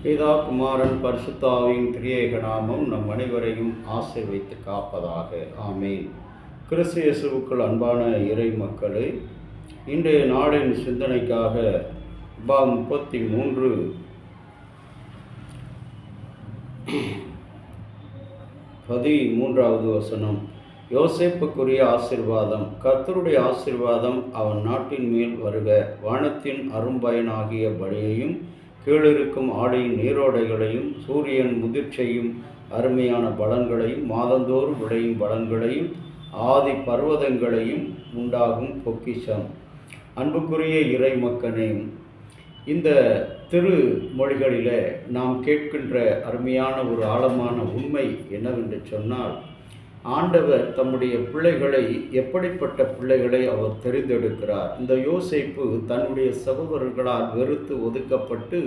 பிதா குமாரன் பரிசுத்தாவின் திரியேக நாமம் நம் அனைவரையும் ஆசீர்வைத்து காப்பதாக. ஆமேன். கிறிஸ்து இயேசுவுக்குள் அன்பான இறை மக்களே, இன்றைய நாளின் சிந்தனைக்காக 33 13வது வசனம். யோசேப்புக்குரிய ஆசீர்வாதம். கர்த்தருடைய ஆசீர்வாதம் அவன் நாட்டின் மேல் வருக. வானத்தின் அரும்பயனாகிய பலியையும் கீழிருக்கும் ஆடையின் நீரோடைகளையும் சூரியன் முதிர்ச்சியும் அருமையான பலன்களையும் மாதந்தோறும் விளையும் பலன்களையும் ஆதி பர்வதங்களையும் உண்டாகும் பொக்கிஷம். அன்புக்குரிய இறை மக்களே, இந்த திருமொழிகளில் நாம் கேட்கின்ற அருமையான ஒரு ஆழமான உண்மை என்னவென்று சொன்னால், ஆண்டவர் தம்முடைய பிள்ளைகளை, எப்படிப்பட்ட பிள்ளைகளை அவர் தெரிந்தெடுக்கிறார். இந்த யோசேப்பு தன்னுடைய சகோதரர்களால் வெறுத்து ஒதுக்கப்பட்டு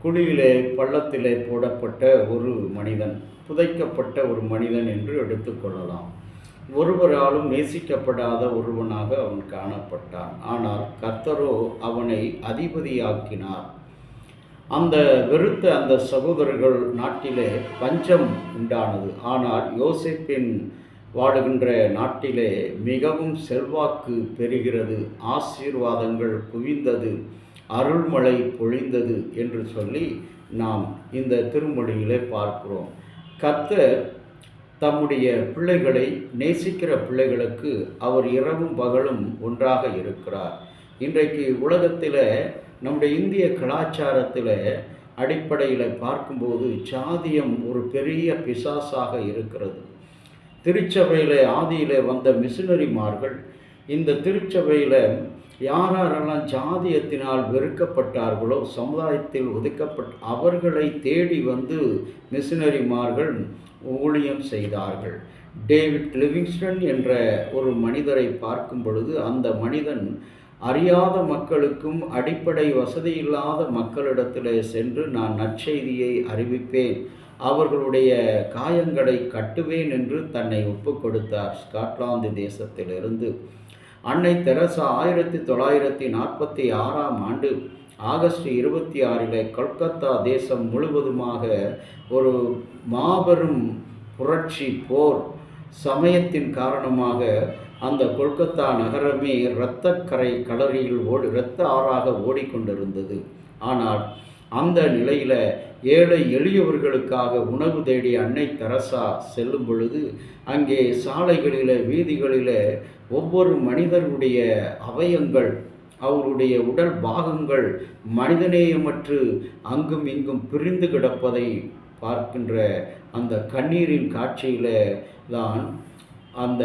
குழியிலே பள்ளத்திலே போடப்பட்ட ஒரு மனிதன், புதைக்கப்பட்ட ஒரு மனிதன் என்று எடுத்துக்கொள்ளலாம். ஒருவராலும் நேசிக்கப்படாத ஒருவனாக அவன் காணப்பட்டான். ஆனால் கர்த்தரோ அவனை அதிபதியாக்கினார். அந்த வெறுத்த அந்த சகோதரர்கள் நாட்டிலே பஞ்சம் உண்டானது. ஆனால் யோசேப்பின் வாடுகின்ற நாட்டிலே மிகவும் செல்வாக்கு பெறுகிறது, ஆசீர்வாதங்கள் குவிந்தது, அருள்மழை பொழிந்தது என்று சொல்லி நாம் இந்த திருமொழியிலே பார்க்கிறோம். கர்த்தர் தம்முடைய பிள்ளைகளை, நேசிக்கிற பிள்ளைகளுக்கு அவர் இரவும் பகலும் ஒன்றாக இருக்கிறார். இன்றைக்கு உலகத்தில், நம்முடைய இந்திய கலாச்சாரத்தில் அடிப்படையில் பார்க்கும்போது ஜாதியம் ஒரு பெரிய பிசாசாக இருக்கிறது. திருச்சபையில் ஆதியில் வந்த மிஷினரிமார்கள் இந்த திருச்சபையில் யாரெல்லாம் ஜாதியத்தினால் வெறுக்கப்பட்டார்களோ, சமுதாயத்தில் அவர்களை தேடி வந்து மிஷினரிமார்கள் ஊழியம் செய்தார்கள். டேவிட் லிவிங்ஸ்டன் என்ற ஒரு மனிதரை பார்க்கும் பொழுது, அந்த மனிதன் அறியாத மக்களுக்கும் அடிப்படை வசதி இல்லாத மக்களிடத்தில் சென்று நான் நற்செய்தியை அறிவிப்பேன், அவர்களுடைய காயங்களை கட்டுவேன் என்று தன்னை ஒப்பு கொடுத்தார். ஸ்காட்லாந்து தேசத்திலிருந்து அன்னை தெரசா 1946ஆம் ஆண்டு ஆகஸ்ட் 26 கொல்கத்தா தேசம் முழுவதுமாக ஒரு மாபெரும் புரட்சி, போர், சமயத்தின் காரணமாக அந்த கொல்கத்தா நகரமே இரத்தக்கரை கலரியில் இரத்த ஆறாக ஓடிக்கொண்டிருந்தது. ஆனால் அந்த நிலையில் ஏழை எளியவர்களுக்காக உணவு தேடி அன்னை தெரசா செல்லும் பொழுது, அங்கே சாலைகளில், வீதிகளில் ஒவ்வொரு மனிதருடைய அவயங்கள், அவருடைய உடல் பாகங்கள் மனிதநேயமற்று அங்கும் இங்கும் பிரிந்து கிடப்பதை பார்க்கின்ற அந்த கண்ணீரின் காட்சியில் தான் அந்த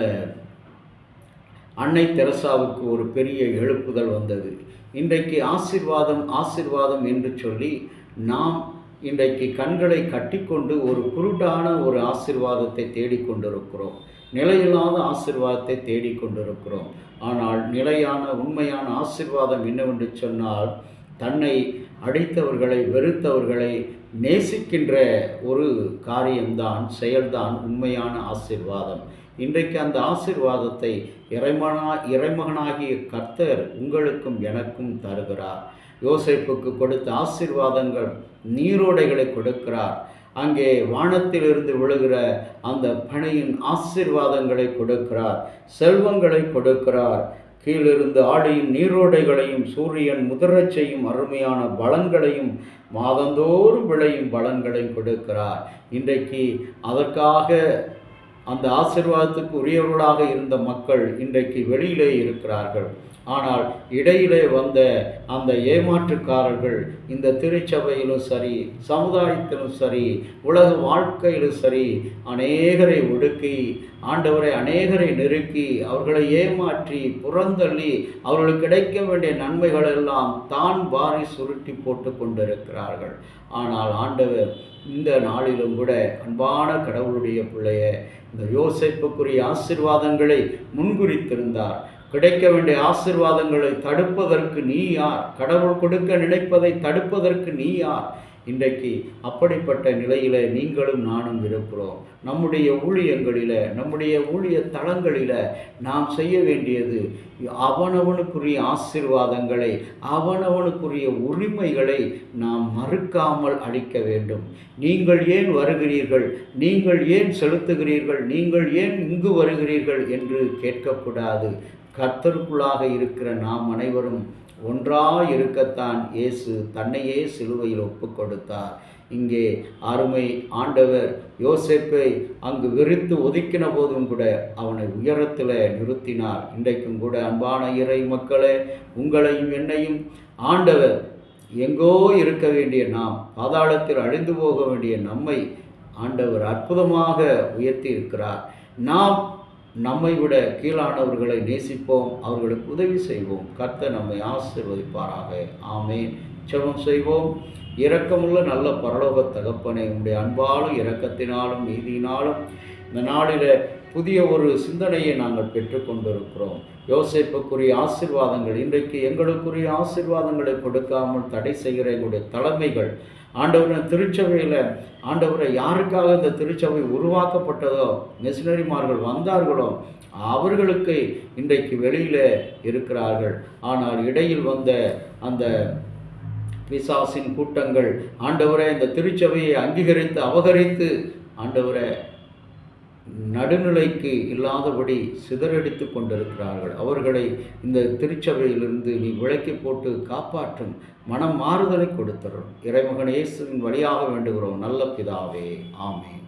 அன்னை தெரசாவுக்கு ஒரு பெரிய எழுப்புதல் வந்தது. இன்றைக்கு ஆசீர்வாதம் ஆசீர்வாதம் என்று சொல்லி நாம் இன்றைக்கு கண்களை கட்டிக்கொண்டு ஒரு குருடான ஒரு ஆசீர்வாதத்தை தேடிக்கொண்டிருக்கிறோம், நிலையில்லாத ஆசீர்வாதத்தை தேடிக்கொண்டிருக்கிறோம். ஆனால் நிலையான உண்மையான ஆசீர்வாதம் என்னவென்று சொன்னால், தன்னை அடித்தவர்களை, வெறுத்தவர்களை நேசிக்கின்ற ஒரு காரியம்தான், செயல்தான் உண்மையான ஆசீர்வாதம். இன்றைக்கு அந்த ஆசீர்வாதத்தை இறைமகனாகிய கர்த்தர் உங்களுக்கும் எனக்கும் தருகிறார். யோசேப்புக்கு கொடுத்த ஆசீர்வாதங்கள் நீரோடைகளை கொடுக்கிறார். அங்கே வானத்திலிருந்து விழுகிற அந்த பனியின் ஆசீர்வாதங்களை கொடுக்கிறார், செல்வங்களை கொடுக்கிறார். கீழிருந்து ஆடியின் நீரோடைகளையும் சூரியன் முதிரச் செய்யும் அருமையான பலன்களையும் மாதந்தோறும் விளையும் பலன்களையும் கொடுக்கிறார். இன்றைக்கு அதற்காக அந்த ஆசீர்வாதத்துக்கு உரியவர்களாக இருந்த மக்கள் இன்றைக்கு வெளியிலே இருக்கிறார்கள். ஆனால் இடையிலே வந்த அந்த ஏமாற்றுக்காரர்கள் இந்த திருச்சபையிலும் சரி, சமுதாயத்திலும் சரி, உலக வாழ்க்கையிலும் சரி, அநேகரை ஒடுக்கி, ஆண்டவரை அநேகரை நெருக்கி, அவர்களை ஏமாற்றி புறந்தள்ளி, அவர்களுக்கு கிடைக்க வேண்டிய நன்மைகள் எல்லாம் தான் வாரி சுருட்டி போட்டு கொண்டிருக்கிறார்கள். ஆனால் ஆண்டவர் இந்த நாளிலும் கூட அன்பான கடவுளுடைய பிள்ளைய, இந்த யோசேப்புக்குரிய ஆசீர்வாதங்களை முன்குறித்திருந்தார். கிடைக்க வேண்டிய ஆசீர்வாதங்களை தடுப்பதற்கு நீ யார்? கடவுள் கொடுக்க நினைப்பதை தடுப்பதற்கு நீ யார்? இன்றைக்கு அப்படிப்பட்ட நிலையில் நீங்களும் நானும் இருக்கிறோம். நம்முடைய ஊழியங்களில், நம்முடைய ஊழிய தளங்களில் நாம் செய்ய வேண்டியது அவனவனுக்குரிய ஆசீர்வாதங்களை, அவனவனுக்குரிய உரிமைகளை நாம் மறுக்காமல் அளிக்க வேண்டும். நீங்கள் ஏன் வருகிறீர்கள், நீங்கள் ஏன் செலுத்துகிறீர்கள், நீங்கள் ஏன் இங்கு வருகிறீர்கள் என்று கேட்கக்கூடாது. கர்த்தருக்குள்ளாக இருக்கிற நாம் அனைவரும் ஒன்றாக இருக்கத்தான் இயேசு தன்னையே சிலுவையில் ஒப்பு கொடுத்தார். இங்கே அருமை ஆண்டவர் யோசேப்பை அங்கு வெறுத்து ஒதுக்கின போதும் கூட அவனை உயரத்தில் நிறுத்தினார். இன்றைக்கும் கூட அன்பான இறை மக்களே, உங்களையும் என்னையும் ஆண்டவர் எங்கோ இருக்க வேண்டிய நாம், பாதாளத்தில் அழிந்து போக வேண்டிய நம்மை ஆண்டவர் அற்புதமாக உயர்த்தி இருக்கிறார். நாம் நம்மை விட கீழானவர்களை நேசிப்போம், அவர்களுக்கு உதவி செய்வோம். கர்த்தர் நம்மை ஆசீர்வதிப்பாராக. ஆமேன். ஜெபம் செய்வோம். இரக்கமுள்ள நல்ல பரலோக தகப்பனே, உம்முடைய அன்பாலும் இரக்கத்தினாலும் நீதியினாலும் இந்த நாளில் புதிய ஒரு சிந்தனையை நாங்கள் பெற்றுக்கொண்டிருக்கிறோம். யோசேப்புக்குரிய ஆசீர்வாதங்கள், இன்றைக்கு எங்களுக்குரிய ஆசீர்வாதங்களை கொடுக்காமல் தடை செய்கிற எங்களுடைய தலைமைகள், ஆண்டவரை திருச்சபையில் ஆண்டவரை யாருக்காக இந்த திருச்சபை உருவாக்கப்பட்டதோ, மிஷினரிமார்கள் வந்தார்களோ அவர்களுக்கு இன்றைக்கு வெளியில் இருக்கிறார்கள். ஆனால் இடையில் வந்த அந்த பிசாசின் கூட்டங்கள் ஆண்டவரை இந்த திருச்சபையை அங்கீகரித்து அபகரித்து ஆண்டவரை நடுநிலைக்கு இல்லாதபடி சிதறடித்து கொண்டிருக்கிறார்கள். அவர்களை இந்த திருச்சபையிலிருந்து நீ விலக்கி போட்டு காப்பாற்றும் மனம் மாறுதலை கொடுத்தரும். இறைமகன் இயேசுவின் வழியாக வேண்டுகிறோம் நல்ல பிதாவே. ஆமென்.